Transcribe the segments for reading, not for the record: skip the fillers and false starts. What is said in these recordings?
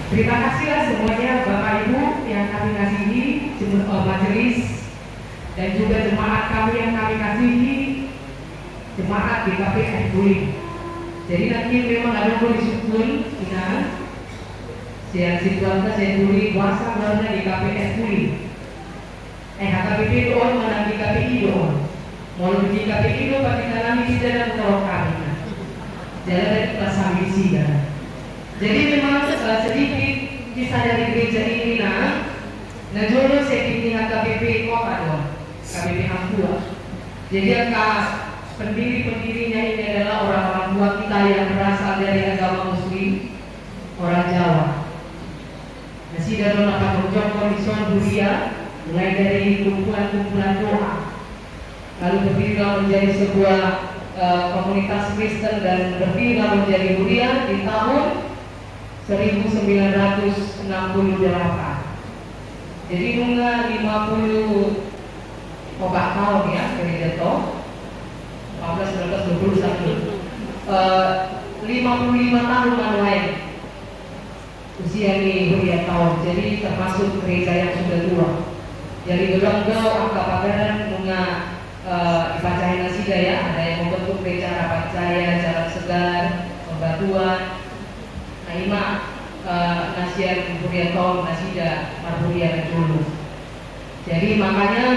Terima kasihlah semuanya Bapak Ibu yang kami kasihi, majelis dan juga jemaat kami yang kami kasihi, jemaat di KPR Kuling. Jadi nanti memang ada disebut kita siang situasi saya dulu kuasa berada di KPR Kuling. HKBP doon mana di KPI doon. Mau di KPI doon pati kami di dalam tolong kami. Jalan dari kelas ambisi kan. Jadi memang sedikit kisah dari gereja ini nah jodoh sedikit HKBP kota dong, KBP Hangtua. Jadi pendiri-pendirinya ini adalah orang-orang tua kita yang berasal dari agama Muslim, orang Jawa. Nasi dalam apa berjuang kondisi dunia, mulai dari kumpulan-kumpulan doa, lalu berdirilah menjadi sebuah komunitas Kristen dan berdirilah menjadi hurian di tahun 1968. Jadi bunga 50 tahun ya gereja toh 15, 19, 21 55 tahun manual usia ini hurian tahun. Jadi termasuk gereja yang sudah tua. Jadi gedong-gedong angka pagaran bunga dibacain nasida ya. Ada yang membentuk gereja rapat jaya, jalan segar, pembatuan. Nah ima nasihat hurian tahun nasida marhurian dulu. Jadi makanya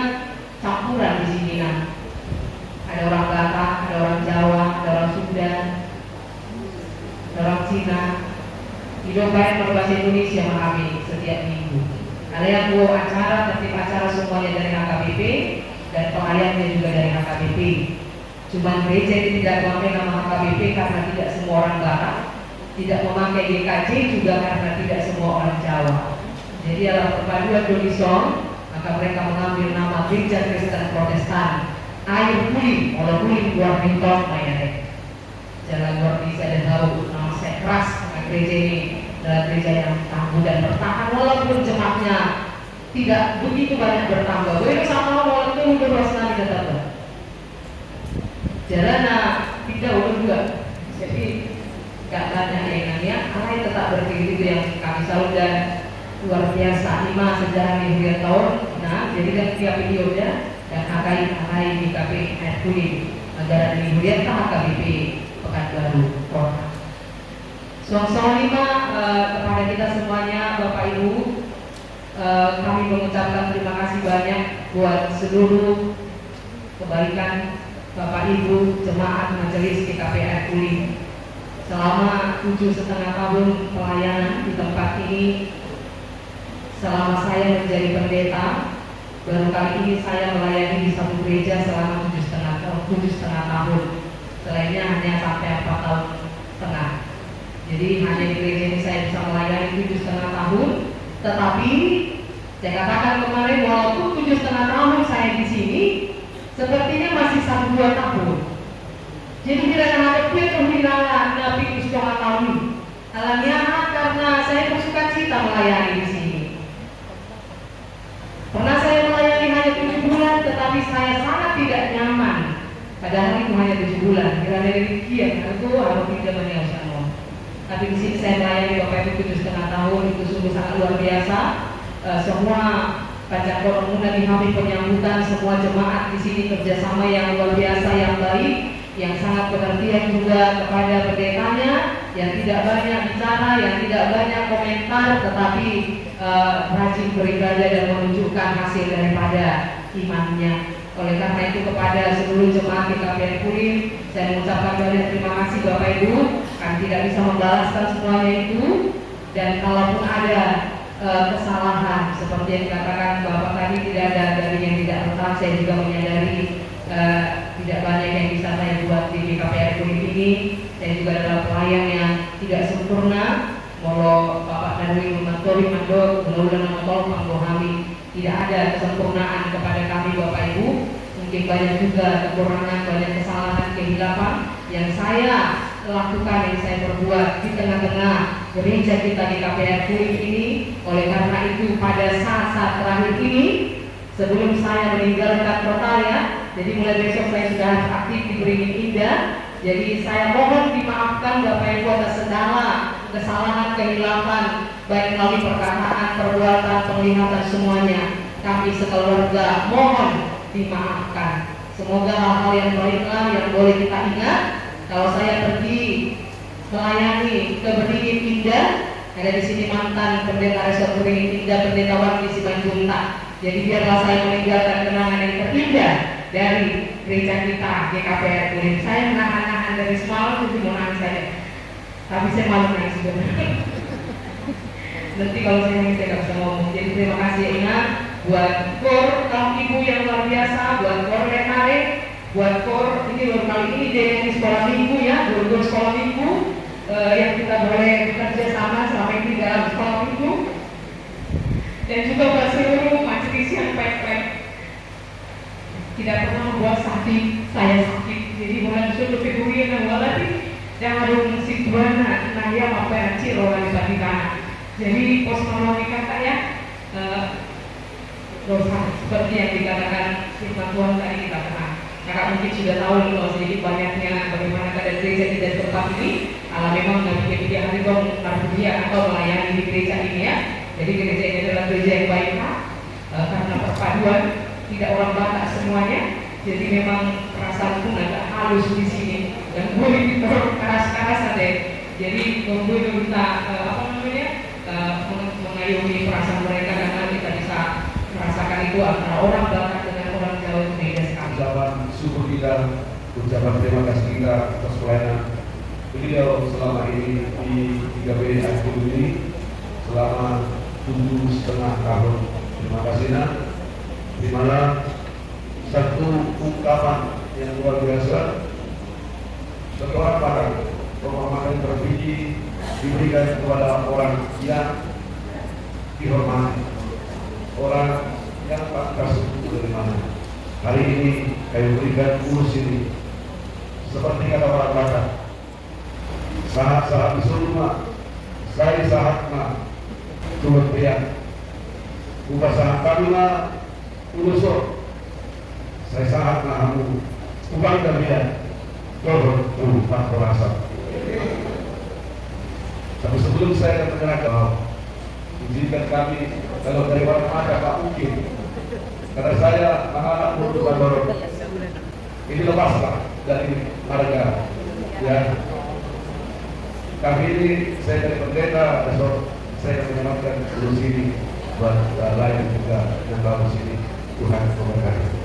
campuran di sini ada orang Batak, ada orang Jawa, ada orang Sunda, ada orang Cina. Hidup baik berbahasa Indonesia memahami setiap minggu. Ada yang bawa acara, tertib acara semuanya dari HKBP dan pelayannya juga dari HKBP. Cuman gereja ini tidak memakai nama HKBP karena tidak semua orang Batak, tidak memakai GKJ juga karena tidak semua orang Jawa. Jadi dalam perpaduan Dolisong, maka mereka mengambil nama Gereja Kristen Protestan Air Kuling, oleh Kuling luar bintang mayat. Jalan luar bisa dan tahu nama saya keras karena gereja ini adalah gereja yang tangguh dan bertahan walaupun jemaatnya tidak begitu banyak bertambah. Gue sama walaupun itu berasa nanti tetap. Jalan tidak udah juga. Jadi gak banyak yang Allah tetap berdiri itu yang kami salut dan luar biasa. 5 sejarah di tahun. Nah, jadi kan tiap videonya dan akai di KPR Kuling negara di Hurian HKBP Pekanbaru Kota. Soal 5 kepada kita semuanya Bapak Ibu, kami mengucapkan terima kasih banyak buat seluruh kebaikan Bapak Ibu jemaat majelis di KPR Kuling selama 7,5 tahun pelayanan di tempat ini. Selama saya menjadi pendeta, baru kali ini saya melayani di satu gereja selama 7,5 tahun. Selainnya hanya sampai 4 tahun setengah. Jadi hanya di gereja ini saya bisa melayani 7,5 tahun. Tetapi saya katakan kemarin walaupun 7,5 tahun saya di sini, sepertinya masih 1-2 tahun. Jadi tidak ada kehilangan Nabi 7,5 tahun. Alamiah karena saya bersuka cita melayani di sini. Pernah saya melayani hanya 7 bulan, tetapi saya sangat tidak nyaman. Padahal itu hanya 7 bulan. Kira dari demikian, itu harus tidak menyelesaikan. Tapi di sini saya melayani Bapak Ibu 7,5 tahun, itu sungguh sangat luar biasa. Semua pajak komunitas di kami penyambutan, semua jemaat di sini kerjasama yang luar biasa, yang baik, yang sangat pengertian juga kepada pendetanya, yang tidak banyak bicara, yang tidak banyak komentar, tetapi rajin beribadah dan menunjukkan hasil daripada imannya. Oleh karena itu kepada seluruh jemaat di KPR Kuling, saya mengucapkan banyak terima kasih Bapak Ibu. Kami tidak bisa membalaskan semuanya itu, dan kalaupun ada kesalahan seperti yang dikatakan Bapak tadi, tidak ada dari yang tidak tetap, saya juga menyadari tidak banyak yang bisa saya buat di KPR Kuling ini. Saya juga adalah pelayan yang tidak sempurna. Walau Bapak Darwin Matori Mandor, mudah-mudahan nama tolong memahami, tidak ada kesempurnaan kepada kami Bapak Ibu. Mungkin banyak juga kekurangan, banyak kesalahan, kehilapan yang saya lakukan, yang saya perbuat di tengah-tengah gereja kita di KPR Kuling ini. Oleh karena itu pada saat-saat terakhir ini, sebelum saya meninggalkan kota ya, jadi mulai besok saya sudah aktif di Beringin Indah. Jadi saya mohon dimaafkan Bapak Ibu atas segala kesalahan, kehilapan, baik melalui perkataan, perbuatan, penglihatan semuanya. Kami sekeluarga mohon dimaafkan. Semoga hal-hal yang baiklah yang boleh kita ingat. Kalau saya pergi melayani ke Beringin Indah, ada di sini mantan pendeta Resort Beringin Indah, pendeta Wandi Simanjuntak. Jadi biarlah saya meninggalkan kenangan yang terindah dari gereja kita GKPR Kulim. Saya menahan-nahan dari semalam itu mau nangis saja, tapi saya malu nangis sebenarnya. Nanti kalau saya nangis saya nggak bisa ngomong. Jadi terima kasih ya Ina, buat kor kaum ibu yang luar biasa, buat kor yang menarik, buat kor ini baru kali ini dia yang di sekolah minggu ya, guru sekolah minggu yang kita boleh bekerja sama selama ini dalam sekolah minggu, dan juga buat seluruh majelis yang baik-baik. Tidak pernah membuat sakit, saya sakit. Jadi bulan sudah Februari dan waladi yang harus situana naya apa yang ciro lagi tadi. Jadi pos melalui kata ya dosa seperti yang dikatakan firman Tuhan tadi kita kenal. Kakak mungkin sudah tahu kalau sedikit banyaknya bagaimana keadaan gereja kita di tempat ini. Allah memang memiliki pilihan itu dia atau melayani di gereja ini ya. Jadi gereja ini adalah gereja yang baik karena perpaduan, tidak orang Batak semuanya. Jadi memang perasaan pun agak halus di sini dan boleh ditorong keras-keras aja. Jadi boleh minta mengayomi perasaan mereka karena kita bisa merasakan itu antara orang Batak dengan orang Jawa itu beda sekali. Ucapan syukur kita, ucapan terima kasih kita atas pelayanan beliau selama ini di 3B Aktif ini selama 7,5 tahun. Terima kasih nak. Di mana satu ungkapan yang luar biasa, setelah barang penghormatan tertinggi diberikan kepada orang yang dihormati, orang yang pantas untuk menerima. Hari ini kami berikan urus ini seperti kata orang Batak, sahat-sahat disulma, saya sahatna turut pria, upasahan kamila ulusur, saya sahatna hamu, upang damian, turut umpat perasa. Tapi sebelum saya akan menyerahkan, izinkan kami kalau dari mana ada Pak Mungkin, karena saya anak-anak untuk Bandoro ini lepaslah dari harga ya. Kami ini saya dari pendeta, besok saya akan menyelamatkan dulu sini buat lain juga yang baru sini. Tuhan memberkati.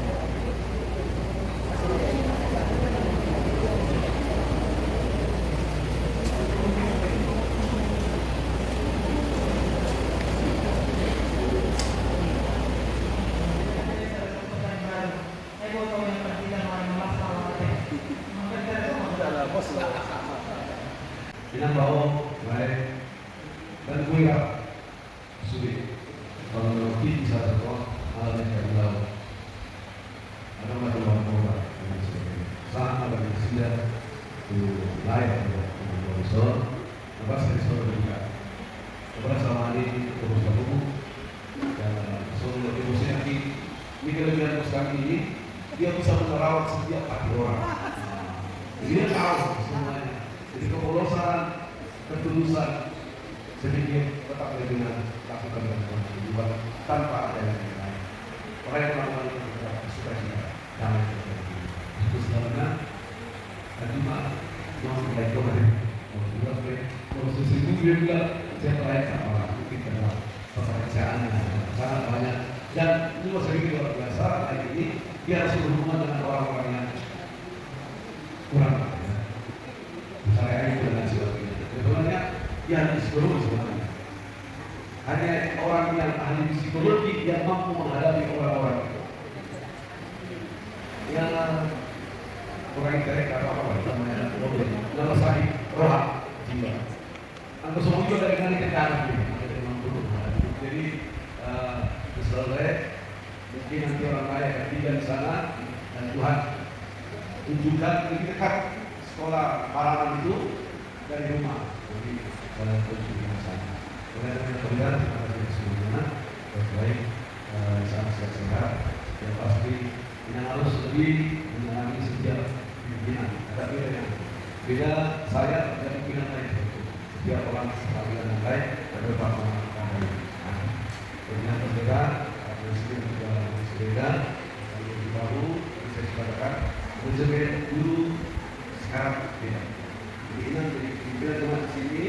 Kita bawa baik dan kuliah sulit. Kalau lebih bisa sekolah hal yang dari laut. Ada macam orang sangat ada sudah tu lain untuk profesor. Apa saya sudah juga. Kepada sama ini terus bertemu dan soal emosi nanti ini kelebihan sekarang ini dia bisa menerawat setiap hati orang. Jadi dia tahu semuanya. Jadi kepolosan, ketulusan sedikit tetap dengan lakukan dengan tujuan tanpa ada yang lain. Orang yang melakukan itu tidak suka juga damai terjadi. Itu sebenarnya cuma mau mulai kemarin. Proses itu dia bilang saya terlalu sama mungkin karena pekerjaannya sangat banyak dan itu masih begitu luar biasa. Hari ini dia harus berhubungan dengan orang-orang yang kurang. Saya itu dan sebagainya. Sebenarnya yang psikologi sebenarnya hanya orang yang ahli psikologi yang mampu menghadapi orang-orang yang orang internet atau apa namanya nama sahih roh jiwa. Angka semua itu dari kali ke dalam jadi mampu menghadapi. Jadi selesai mungkin nanti orang lain akan tinggal di sana dan Tuhan tunjukkan lebih dekat sekolah parangan itu dari rumah. Jadi kalian pergi ke sana. Kalian terlihat pada semuanya baik sangat sehat. Yang pasti yang harus lebih mengalami setiap pimpinan. Ada beda saya dan pimpinan lain. Setiap orang sekalian yang lain ada beberapa orang. Pimpinan berbeda, presiden juga berbeda. Lebih baru saya katakan presiden dulu sekarang beda. Pimpinan cuma di sini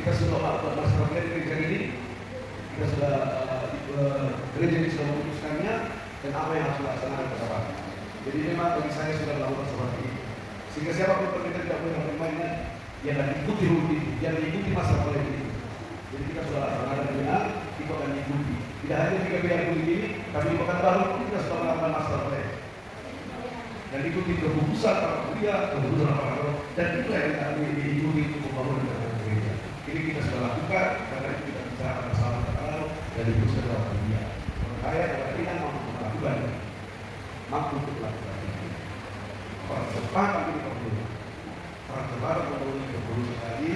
kita sudah melakukan master plan gereja ini, kita sudah gereja ini sudah memutuskannya dan apa yang harus dilaksanakan bersama. Jadi memang bagi saya sudah melakukan seperti ini. Sehingga siapapun pemerintah tidak boleh bermainnya, yang ikuti hukum itu, yang ikuti master plan itu. Jadi kita sudah laksanakan dengan kita akan ikuti. Tidak hanya jika biar begini, tapi bukan baru kita sudah melakukan master plan. Dan ikuti keputusan para kuliah, keputusan para roh, dan itu yang kita diikuti untuk membangun negara gereja. Ini kita sudah lakukan karena itu kita bicara bersama para dan diputuskan oleh kuliah. Saya kalau tidak mampu melakukan, mampu untuk melakukan ini. Percepatan ini perlu, percepatan perlu sekali.